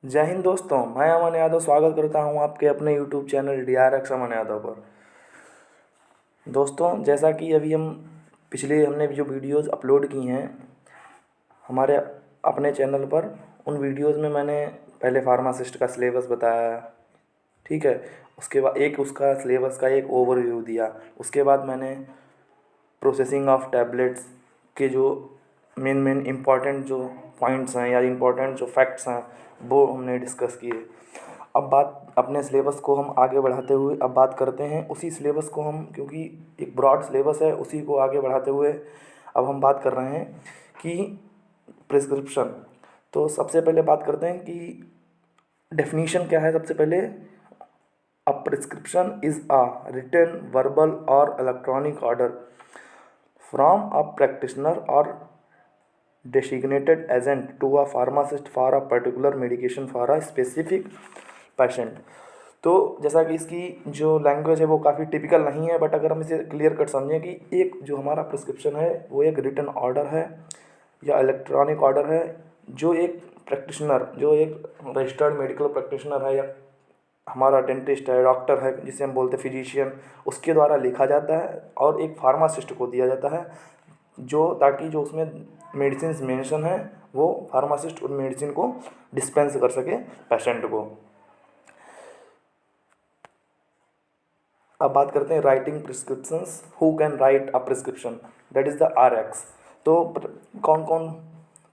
जय हिंद दोस्तों, मैं अमन यादव स्वागत करता हूं आपके अपने यूट्यूब चैनल DRX अमन यादव पर। दोस्तों, जैसा कि अभी हमने जो वीडियोस अपलोड की हैं हमारे अपने चैनल पर, उन वीडियोस में मैंने पहले फार्मासिस्ट का सिलेबस बताया, ठीक है। उसके बाद एक उसका सिलेबस का एक ओवरव्यू दिया। उसके बाद मैंने प्रोसेसिंग ऑफ टैबलेट्स के जो मेन मेन इम्पॉर्टेंट जो पॉइंट्स हैं या इम्पॉर्टेंट जो फैक्ट्स हैं वो हमने डिस्कस किए। अब बात अपने सिलेबस को हम आगे बढ़ाते हुए अब बात करते हैं उसी सिलेबस को हम, क्योंकि एक ब्रॉड सिलेबस है, उसी को आगे बढ़ाते हुए अब हम बात कर रहे हैं कि प्रिस्क्रिप्शन। तो सबसे पहले बात करते हैं कि डेफिनीशन क्या है। सबसे पहले, a prescription is a written verbal और electronic order from a practitioner or designated agent to a pharmacist for a particular medication for a specific patient। तो जैसा कि इसकी जो लैंग्वेज है वो काफ़ी टिपिकल नहीं है, बट अगर हम इसे क्लियर कट समझें कि एक जो हमारा प्रिस्क्रिप्शन है वो एक रिटन ऑर्डर है या इलेक्ट्रॉनिक ऑर्डर है, जो एक प्रैक्टिशनर, जो एक रजिस्टर्ड मेडिकल प्रैक्टिशनर है या हमारा डेंटिस्ट है, डॉक्टर है जिसे हम बोलते हैं फिजिशियन, उसके द्वारा लिखा जाता है और एक फार्मासिस्ट को दिया जाता है, जो ताकि जो उसमें मेडिसिन मेंशन है वो फार्मासिस्ट उन मेडिसिन को डिस्पेंस कर सके पेशेंट को। अब बात करते हैं writing prescriptions. Who can write a prescription, that is the RX। तो कौन कौन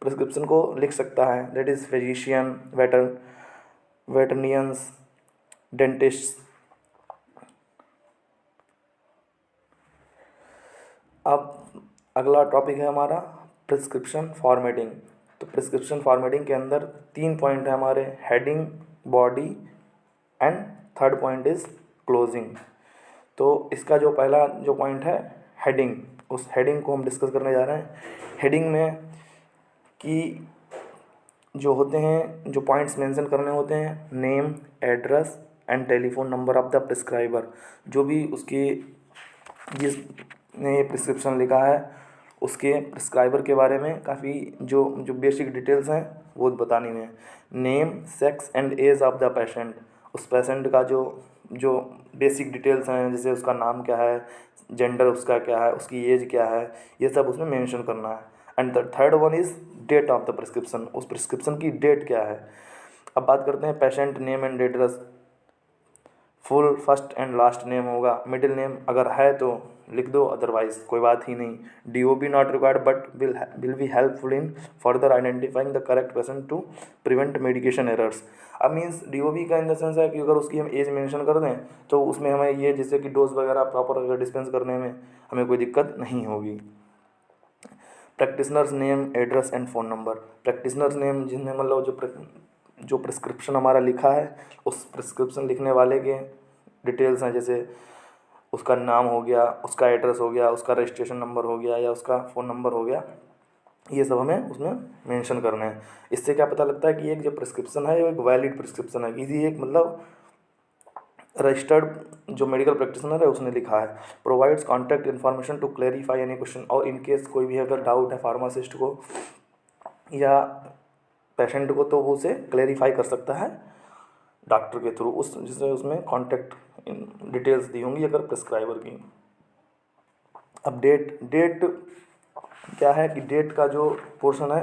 प्रिस्क्रिप्शन को लिख सकता है, दैट इज़ फिजिशियन, वेटरनियंस, डेंटिस्ट। अब अगला टॉपिक है हमारा प्रिस्क्रिप्शन फॉर्मेटिंग। तो प्रिस्क्रिप्शन फॉर्मेटिंग के अंदर 3 पॉइंट है हमारे: heading, body and third point is closing. तो इसका जो पहला जो पॉइंट है हेडिंग, उस हेडिंग को हम डिस्कस करने जा रहे हैं। हेडिंग में कि जो होते हैं, जो पॉइंट्स मेंशन करने होते हैं: name, address and telephone number of the prescriber. जो भी उसकी जिसने ये प्रिस्क्रिप्शन लिखा है उसके प्रिस्क्राइबर के बारे में काफ़ी जो जो बेसिक डिटेल्स हैं वो बतानी है। Name, sex and age of the patient, उस पेशेंट का जो जो बेसिक डिटेल्स हैं, जैसे उसका नाम क्या है, जेंडर उसका क्या है, उसकी एज क्या है, ये सब उसमें मेंशन करना है। And the third one is date of the prescription, उस प्रिस्क्रिप्शन की डेट क्या है। अब बात करते हैं patient name and address. Full first and last name होगा, मिडिल नेम अगर है तो लिख दो, अदरवाइज कोई बात ही नहीं। DOB not required but will be helpful in further identifying the correct person to prevent medication errors. अब मीन्स DOB का इन द सेंस है कि अगर उसकी हम एज मेंशन कर दें तो उसमें हमें ये जैसे कि डोज वगैरह प्रॉपर अगर डिस्पेंस करने में हमें कोई दिक्कत नहीं होगी। Practitioners name, address and phone number. Practitioners name जिन्हें मतलब जो प्रिस्क्रिप्शन हमारा लिखा है उस प्रिस्क्रिप्शन लिखने वाले के डिटेल्स हैं, जैसे उसका नाम हो गया, उसका एड्रेस हो गया, उसका रजिस्ट्रेशन नंबर हो गया या उसका फ़ोन नंबर हो गया, ये सब हमें उसमें मेंशन करना है। इससे क्या पता लगता है कि एक जो प्रिस्क्रिप्शन है वो एक वैलिड प्रिस्क्रिप्शन है, किसी एक मतलब रजिस्टर्ड जो मेडिकल प्रैक्टिशनर है उसने लिखा है। Provides contact information to clarify any question, और इन केस कोई भी अगर डाउट है फार्मासिस्ट को या पेशेंट को तो वो उसे क्लेरिफाई कर सकता है डॉक्टर के थ्रू, उस जिससे उसमें कॉन्टैक्ट डिटेल्स दी होंगी अगर प्रिस्क्राइबर की। अब डेट क्या है कि डेट का जो पोर्शन है,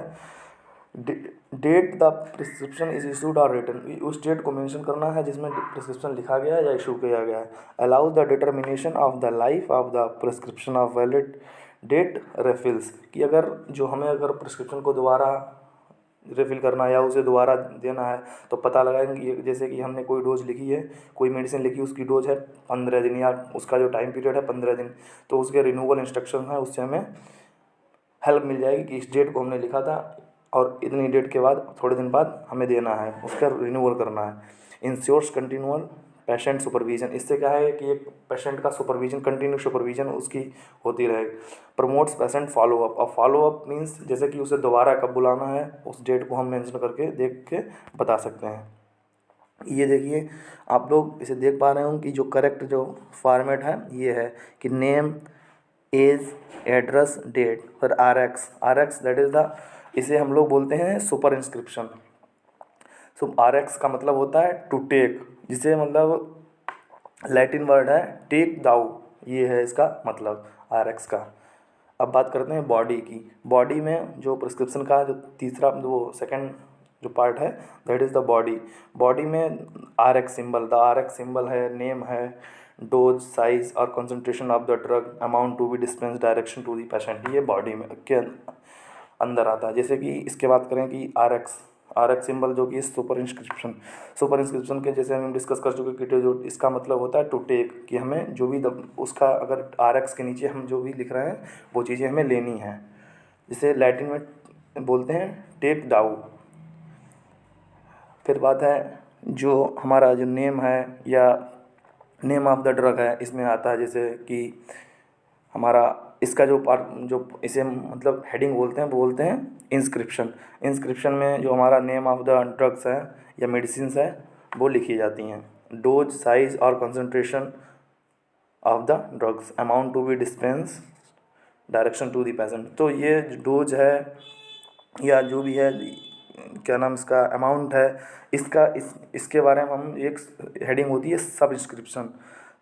date the prescription is issued और रिटन, उस डेट को मेंशन करना है जिसमें प्रिस्क्रिप्शन लिखा गया है या इशू किया गया है। Allows the determination of the life of the prescription of valid date refills, कि अगर जो हमें अगर प्रिस्क्रिप्शन को दोबारा रिफ़िल करना है या उसे दोबारा देना है तो पता लगाएंगे, जैसे कि हमने कोई डोज लिखी है, कोई मेडिसिन लिखी, उसकी डोज है 15 दिन या उसका जो टाइम पीरियड है 15 दिन, तो उसके रिन्यूअल इंस्ट्रक्शन है, उससे हमें हेल्प मिल जाएगी कि इस डेट को हमने लिखा था और इतनी डेट के बाद थोड़े दिन बाद हमें देना है, उसका रिन्यूअल करना है। इंश्योर्स कंटिन्यूअल पेशेंट सुपरविजन, इससे क्या है कि एक पेशेंट का सुपरविजन, कंटिन्यू सुपरविजन उसकी होती रहे। प्रमोट्स पेशेंट फॉलोअप, अब फॉलोअप मीन्स जैसे कि उसे दोबारा कब बुलाना है उस डेट को हम मेंशन करके देख के बता सकते हैं। ये देखिए आप लोग इसे देख पा रहे हो कि जो करेक्ट जो फॉर्मेट है ये है कि नेम, एज, एड्रेस, डेट, फिर RX दैट इज़ द, इसे हम लोग बोलते हैं super inscription. So R X का मतलब होता है टू टेक, जिसे मतलब लैटिन वर्ड है टेक दाउ, ये है इसका मतलब आर एक्स का। अब बात करते हैं बॉडी की। बॉडी में जो प्रिस्क्रिप्शन का जो तीसरा वो सेकंड जो पार्ट है that is the body. Body में R X symbol, the R X symbol है, नेम है, डोज, साइज और concentration of the drug, amount to be dispense, direction to the patient, ये बॉडी में के अंदर आता है। जैसे कि इसके बात करें कि आर एक्स सिंबल जो कि सुपर इंस्क्रिप्शन के जैसे हम डिस्कस कर चुके कि जो इसका मतलब होता है टू टेक, कि हमें जो भी उसका अगर आर एक्स के नीचे हम जो भी लिख रहे हैं वो चीज़ें हमें लेनी हैं, जिसे लैटिन में बोलते हैं टेक डाउ। फिर बात है जो हमारा जो नेम है या नेम ऑफ द ड्रग है, इसमें आता है जैसे कि हमारा इसका जो पार्ट जो इसे मतलब हेडिंग बोलते हैं वो बोलते हैं इंस्क्रिप्शन। इंस्क्रिप्शन में जो हमारा नेम ऑफ द ड्रग्स है या मेडिसिन है वो लिखी जाती हैं, डोज, साइज और concentration of the drugs, amount to be dispense, direction to the patient. तो ये डोज है या जो भी है क्या नाम इसका अमाउंट है, इसके बारे में हम एक हेडिंग होती है सब्सक्रिप्शन।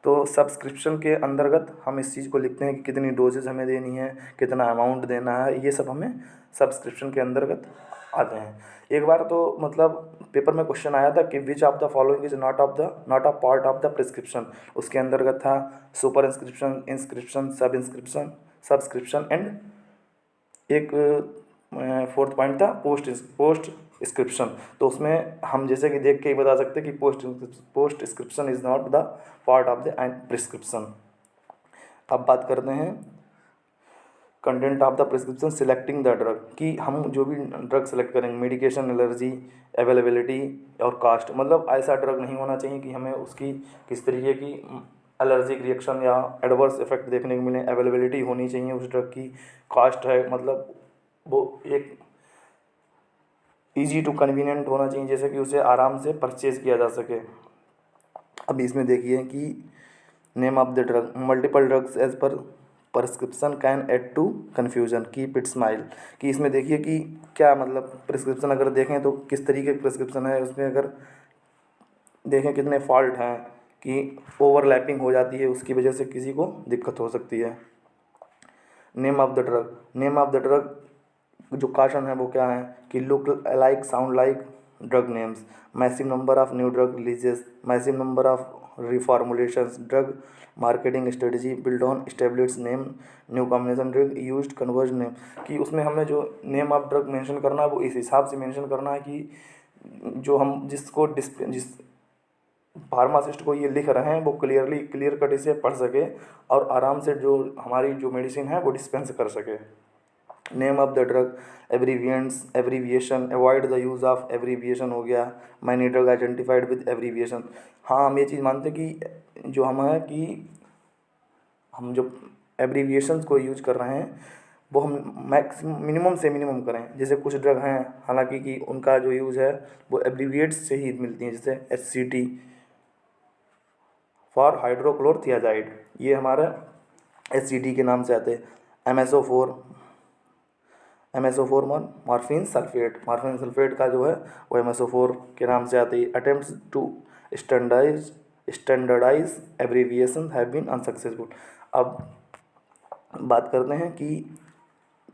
तो सब्सक्रिप्शन के अंतर्गत हम इस चीज़ को लिखते हैं कि कितनी डोजेज हमें देनी है, कितना अमाउंट देना है, ये सब हमें सब्सक्रिप्शन के अंतर्गत आते हैं। एक बार तो मतलब पेपर में क्वेश्चन आया था कि which of the following is not a part of the prescription. उसके अंतर्गत था सुपर इंस्क्रिप्शन, इंस्क्रिप्शन, सब इंस्क्रिप्शन, सब्सक्रिप्शन एंड एक फोर्थ पॉइंट था पोस्ट स्क्रिप्शन। तो उसमें हम जैसे कि देख के ही बता सकते हैं कि postscription is not the part of the prescription. अब बात करते हैं content of the prescription, selecting the drug, कि हम जो भी ड्रग सेलेक्ट करेंगे, मेडिकेशन, एलर्जी, अवेलेबिलिटी और कास्ट, मतलब ऐसा ड्रग नहीं होना चाहिए कि हमें उसकी किस तरीके की एलर्जिक रिएक्शन या एडवर्स इफेक्ट देखने को मिले। अवेलेबिलिटी होनी चाहिए उस ड्रग की, कास्ट है मतलब वो एक ईजी टू कन्वीनियंट होना चाहिए, जैसे कि उसे आराम से परचेज किया जा सके। अब इसमें देखिए कि name of the drug, multiple drugs as per prescription can add to confusion, keep it smile, कि इसमें देखिए कि क्या मतलब प्रिस्क्रिप्शन अगर देखें तो किस तरीके की प्रिस्क्रिप्शन है, उसमें अगर देखें कितने फॉल्ट हैं कि ओवरलैपिंग हो जाती है, उसकी वजह से किसी को दिक्कत हो सकती है। Name of the drug, name of the drug जो caution है वो क्या है कि look like, sound like drug names, massive number of new drug releases, massive number of reformulations, drug marketing strategy build on established name, new combination drug used converge name, कि उसमें हमें जो नेम ऑफ ड्रग मेंशन करना है वो इस हिसाब से मेंशन करना है कि जो हम जिस फार्मासिस्ट को ये लिख रहे हैं वो क्लियर कट इसे पढ़ सके और आराम से जो हमारी जो मेडिसिन है वो डिस्पेंस कर सके। Name of the drug, abbreviation, avoid the use of abbreviation हो गया, many drug identified with abbreviation. हाँ, हम ये चीज़ मानते हैं कि जो हम है कि हम जो एब्रीविएशंस को यूज कर रहे हैं वो हम मिनिमम से मिनिमम करें। जैसे कुछ ड्रग हैं हालांकि कि उनका जो यूज़ है वो एब्रीविएट्स से ही मिलती हैं, जैसे HCT फॉर हाइड्रोक्लोरथियाजाइड, ये हमारा HCT के नाम से आते हैं। MSO4 मॉर्फिन सल्फेट का जो है वो MSO4 के नाम से आती है। Attempts to standardize abbreviation have been unsuccessful. अब बात करते हैं कि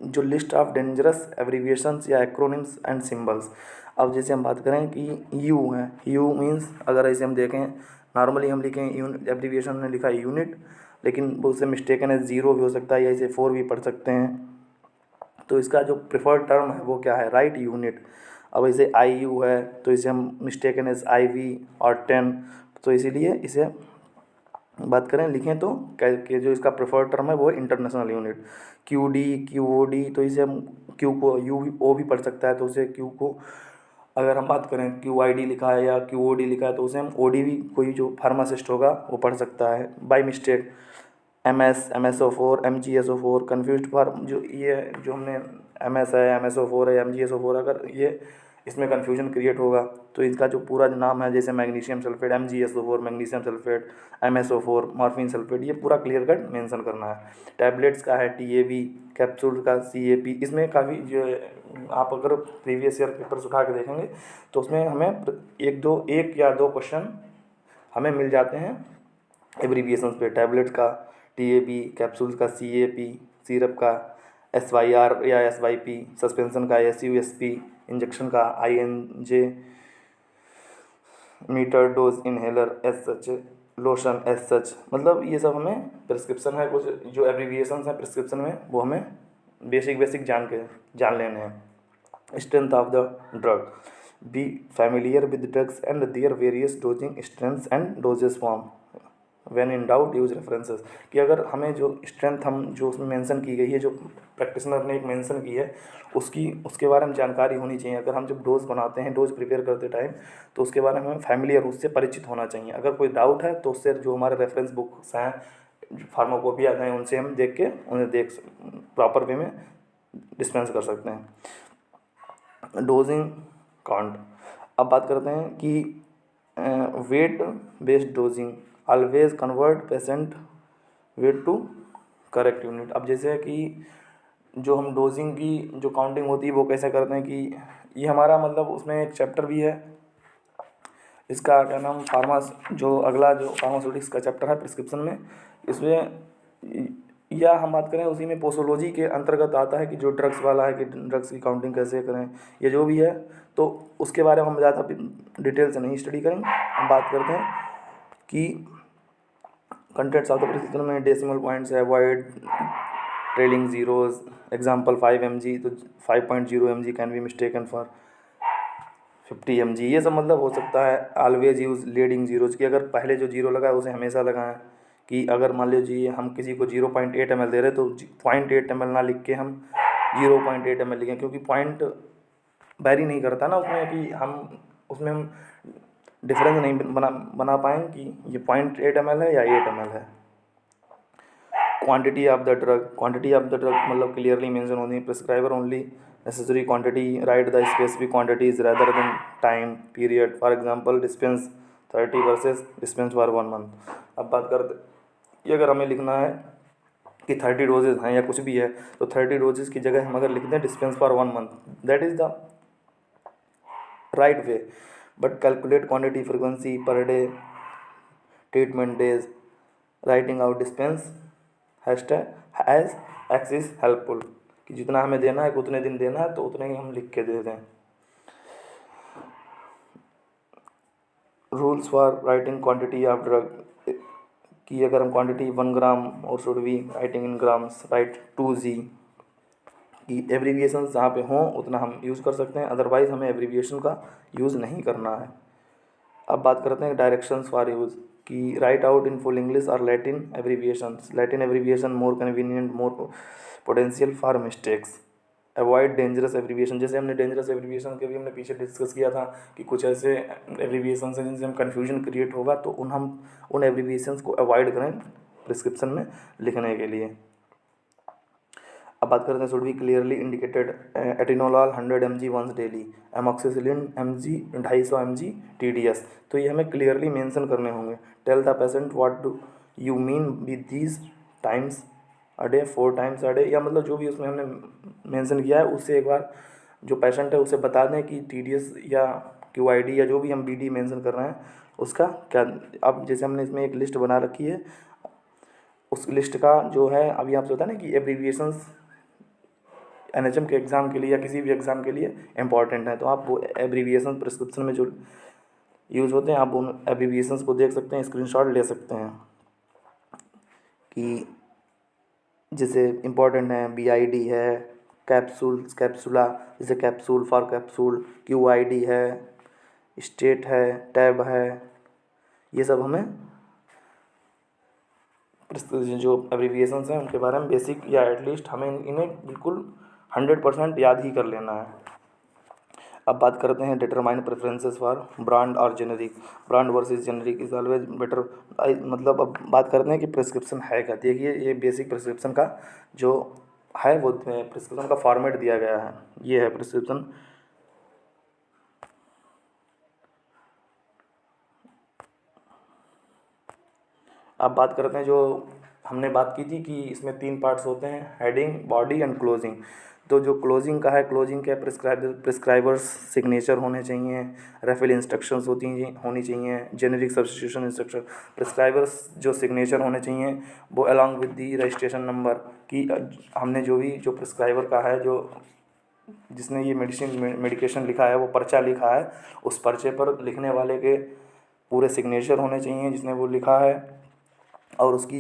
जो लिस्ट ऑफ डेंजरस एब्रीविएशंस या एक्रोनिम्स एंड सिंबल्स। अब जैसे हम बात करें कि यू है, यू मीन्स अगर ऐसे हम देखें नॉर्मली हम लिखें एब्रीविएशन में लिखा है यूनिट, लेकिन वो उससे मिस्टेकन है 0 भी हो सकता है या इसे 4 भी पढ़ सकते हैं। तो इसका जो प्रेफर्ड टर्म है वो क्या है, राइट यूनिट। अब इसे IU है तो इसे हम मिस्टेकन एज IV और 10, तो इसीलिए इसे बात करें लिखें तो कि जो इसका प्रेफर्ड टर्म है वो इंटरनेशनल यूनिट। QD QOD, तो इसे हम Q को UO भी पढ़ सकता है, तो उसे Q को अगर हम बात करें QID लिखा है या QOD लिखा है तो उसे हम OD भी कोई जो फार्मासिस्ट होगा वो पढ़ सकता है by mistake. MSO4 MgSO4 confuse for, जो ये जो हमने MS है MSO4 है MgSO4, अगर ये इसमें कन्फ्यूजन क्रिएट होगा तो इसका जो पूरा जो नाम है, जैसे magnesium sulphate MgSO4, magnesium sulphate MSO4, morphine sulphate, ये पूरा क्लियर कट मेंशन करना है। टैबलेट्स का है TAB, कैप्सूल का CAP। इसमें काफ़ी जो आप अगर प्रीवियस ईयर पेपर्स उठा के देखेंगे तो उसमें हमें एक या दो क्वेश्चन हमें मिल जाते हैं एब्रीविएशंस पे। टैबलेट का TAB, कैप्सूल का CAP, सिरप का SYR या SYP, सस्पेंशन का SUSP, इंजेक्शन का INJ, meter dose inhaler as such, lotion as such. मतलब ये सब हमें प्रिस्क्रिप्शन है, कुछ जो एब्रीविएशंस हैं प्रिस्क्रिप्शन में वो हमें बेसिक जान लेने हैं। Strength of the drug, be familiar with drugs and their various dosing strengths and doses form, when in doubt use references. कि अगर हमें जो स्ट्रेंथ हम जो उसमें मेंशन की गई है, जो प्रैक्टिशनर ने एक मेंशन की है, उसके बारे में जानकारी होनी चाहिए। अगर हम जब डोज बनाते हैं, डोज प्रिपेयर करते टाइम, तो उसके बारे में हमें फैमिलियर, उससे परिचित होना चाहिए। अगर कोई डाउट है तो उससे जो हमारे रेफरेंस बुक्स हैं, फार्माकोपिया हैं, उनसे हम उन्हें प्रॉपर वे में डिस्पेंस कर सकते हैं। डोजिंग काउंट, अब बात करते हैं कि weight based dosing, always convert patient weight to correct unit. अब जैसे कि जो हम डोजिंग की जो काउंटिंग होती है वो कैसे करते हैं कि ये हमारा मतलब उसमें एक चैप्टर भी है, इसका क्या नाम जो अगला जो फार्मास्यूटिक्स का चैप्टर है प्रिस्क्रिप्शन में, इसमें या हम बात करें उसी में पोसोलॉजी के अंतर्गत आता है कि जो ड्रग्स वाला है कि ड्रग्स की काउंटिंग कैसे करें, ये जो भी है तो उसके बारे में हम ज़्यादा डिटेल से नहीं स्टडी करेंगे। हम बात करते हैं कि कंटेंट्स ऑफ द प्रिस्क्रिप्शन में डेसिमल पॉइंट्स है, avoid trailing zeros, example 5 mg, तो 5.0 mg can be mistaken for 50 mg। ये सब मतलब हो सकता है। ऑलवेज यूज़ लीडिंग जीरोज, की अगर पहले जो जीरो लगा है उसे हमेशा लगाएं। कि अगर मान लीजिए हम किसी को 0.8 ml दे रहे हैं तो 0.8 ml ना लिख के हम 0.8 ml लिखें, क्योंकि पॉइंट वैरी नहीं करता ना उसमें, कि हम डिफरेंस नहीं बना पाएंगे कि ये 0.8 ml है या 8 ml है। क्वांटिटी ऑफ द ड्रग मतलब क्लियरली मेंशन होनी है। Prescriber only necessary quantity, right the specific quantities rather than time period, for example dispense 30 versus dispense for 1 month. अब बात करते, ये अगर हमें लिखना है कि 30 डोजेज हैं या कुछ भी है, तो 30 डोजेज की जगह हम अगर लिख दें dispense for 1 month, that is the right way. But calculate quantity frequency per day, treatment days, writing out dispense hashtag as X is helpful, कि जितना हमें देना है उतने दिन देना है तो उतने ही हम लिख के दे दें। Rules for writing quantity of drug, कि अगर हम क्वांटिटी 1 ग्राम और should be writing in grams, right 2g, कि एब्रीविएशन जहाँ पे हों उतना हम यूज़ कर सकते हैं, अदरवाइज़ हमें एब्रीविएशन का यूज़ नहीं करना है। अब बात करते हैं डायरेक्शंस फॉर यूज़, कि write out in full English और Latin abbreviation more convenient, more potential for mistakes, avoid dangerous abbreviation. जैसे हमने डेंजरस एब्रीविएशन के भी हमने पीछे डिस्कस किया था कि कुछ ऐसे एब्रीविएशन हैं जिनसे हम कन्फ्यूजन क्रिएट होगा, तो हम उन एब्रीविएशंस को अवॉइड करें प्रिस्क्रिप्शन में लिखने के लिए। अब बात करते हैं should be clearly indicated, atenolol 100 mg once daily, amoxicillin mg 250 mg TDS, तो ये हमें क्लियरली मेंशन करने होंगे। Tell the patient what do you mean with these times a day, 4 times a day, या मतलब जो भी उसमें हमने मेंशन किया है उससे एक बार जो पेशेंट है उसे बता दें कि TDS या QID या जो भी हम BD मेंशन कर रहे हैं उसका क्या। अब जैसे हमने इसमें एक लिस्ट बना रखी है, उस लिस्ट का जो है अभी आपसे होता है ना कि एब्रीविएशंस NHM के एग्ज़ाम के लिए या किसी भी एग्ज़ाम के लिए इम्पॉर्टेंट है, तो आप वो एब्रीविएशन प्रिस्क्रिप्शन में जो यूज़ होते हैं आप उन एब्रीविएशंस को देख सकते हैं, स्क्रीनशॉट ले सकते हैं। कि जैसे इम्पॉर्टेंट है BID है, कैप्सूला जैसे कैप्सूल फॉर कैप्सूल, QID है, स्टेट है, टैब है, ये सब हमें जो एब्रीविएशंस हैं उनके बारे में बेसिक या एटलीस्ट हमें इन्हें बिल्कुल 100% याद ही कर लेना है। अब बात करते हैं डिटरमाइन प्रेफरेंसेस फॉर ब्रांड और generic, brand versus generic is always better. मतलब अब बात करते हैं कि प्रिस्क्रिप्शन है क्या। देखिए ये बेसिक प्रिस्क्रिप्शन का जो है वो प्रिस्क्रिप्शन का फॉर्मेट दिया गया है, ये है प्रिस्क्रिप्शन। अब बात करते हैं, जो हमने बात की थी कि इसमें 3 पार्ट्स होते हैं, हेडिंग, बॉडी एंड क्लोजिंग। तो जो क्लोजिंग का है, क्लोजिंग के प्रिस्क्राइबर्स सिग्नेचर होने चाहिए, रेफिल इंस्ट्रक्शंस होनी चाहिए, जेनेरिक सब्स्टिट्यूशन इंस्ट्रक्शन। प्रिस्क्राइबर्स जो सिग्नेचर होने चाहिए वो along with the registration number, कि हमने जो प्रिस्क्राइबर का है, जो जिसने ये मेडिकेशन लिखा है, वो पर्चा लिखा है, उस पर्चे पर लिखने वाले के पूरे सिग्नेचर होने चाहिए जिसने वो लिखा है, और उसकी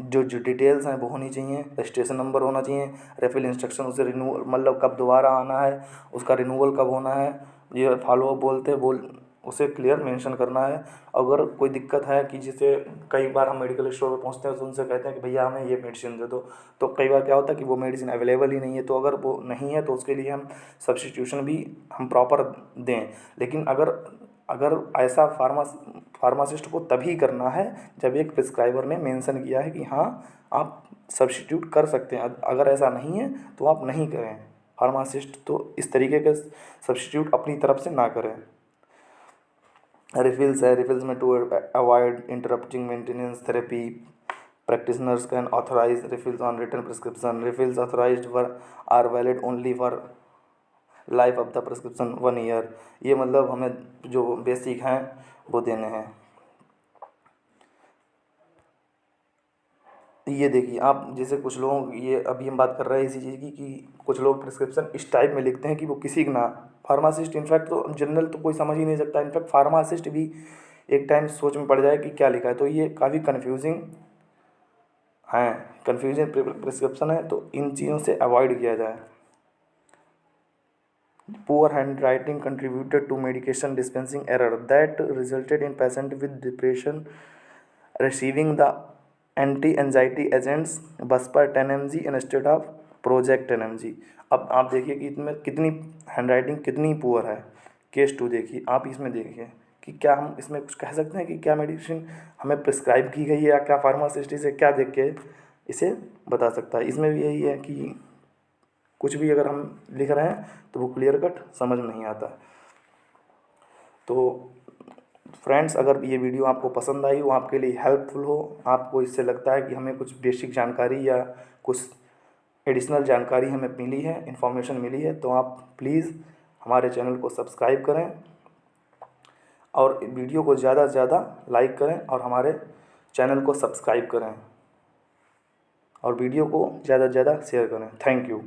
जो डिटेल्स हैं वो होनी चाहिए, रजिस्ट्रेशन नंबर होना चाहिए, रेफिल इंस्ट्रक्शन, उसे रिन्यूअल मतलब कब दोबारा आना है, उसका रिन्यूअल कब होना है, ये फॉलो अप बोलते हैं, बोल उसे क्लियर मेंशन करना है। अगर कोई दिक्कत है कि जिसे कई बार हम मेडिकल स्टोर पर पहुंचते हैं तो उनसे कहते हैं कि भैया हमें ये मेडिसिन दे दो, तो कई बार क्या होता है कि वो मेडिसिन अवेलेबल ही नहीं है, तो अगर वो नहीं है तो उसके लिए हम सब्स्टिट्यूशन भी हम प्रॉपर दें। लेकिन अगर अगर ऐसा फार्मासिस्ट को तभी करना है जब एक प्रिस्क्राइबर ने मेंशन किया है कि हाँ आप सब्स्टिट्यूट कर सकते हैं, अगर ऐसा नहीं है तो आप नहीं करें। फार्मासिस्ट तो इस तरीके के सब्स्टिट्यूट अपनी तरफ से ना करें। रिफिल्स है, रिफिल्स में to avoid interrupting maintenance therapy, practitioners can authorize refills on written prescription. Refills authorized are valid only for life of the prescription 1 year. ये मतलब हमें जो बेसिक हैं वो देने हैं। ये देखिए आप, जैसे कुछ लोग, ये अभी हम बात कर रहे हैं इसी चीज़ की कि कुछ लोग प्रिस्क्रिप्शन इस टाइप में लिखते हैं कि वो किसी का ना, फार्मासिस्ट इनफैक्ट तो जनरल तो कोई समझ ही नहीं सकता, इनफैक्ट फार्मासिस्ट भी एक टाइम सोच में पड़ जाए कि क्या लिखा है, तो ये काफ़ी कन्फ्यूजिंग है, कन्फ्यूजन प्रिस्क्रिप्शन है, तो इन चीज़ों से अवॉइड किया जाए। Poor handwriting contributed to medication dispensing error that resulted in patient with depression receiving the anti-anxiety agents Buspar 10 mg instead of Prozac 10 mg। अब आप देखिए कि इसमें कितनी हैंडराइटिंग कितनी पुअर है। केस 2 देखिए, आप इसमें देखिए कि क्या हम इसमें कुछ कह सकते हैं कि क्या मेडिसिन हमें प्रिस्क्राइब की गई है, या क्या फार्मासिस्ट इसे क्या देख के इसे बता सकता है। इसमें भी यही है कि कुछ भी अगर हम लिख रहे हैं तो वो क्लियर कट समझ में नहीं आता। तो फ्रेंड्स, अगर ये वीडियो आपको पसंद आई हो, आपके लिए हेल्पफुल हो, आपको इससे लगता है कि हमें कुछ बेसिक जानकारी या कुछ एडिशनल जानकारी हमें मिली है, इन्फॉर्मेशन मिली है, तो आप प्लीज़ हमारे चैनल को सब्सक्राइब करें और वीडियो को ज़्यादा से ज़्यादा लाइक करें और हमारे चैनल को सब्सक्राइब करें और वीडियो को ज़्यादा से ज़्यादा शेयर करें। Thank you.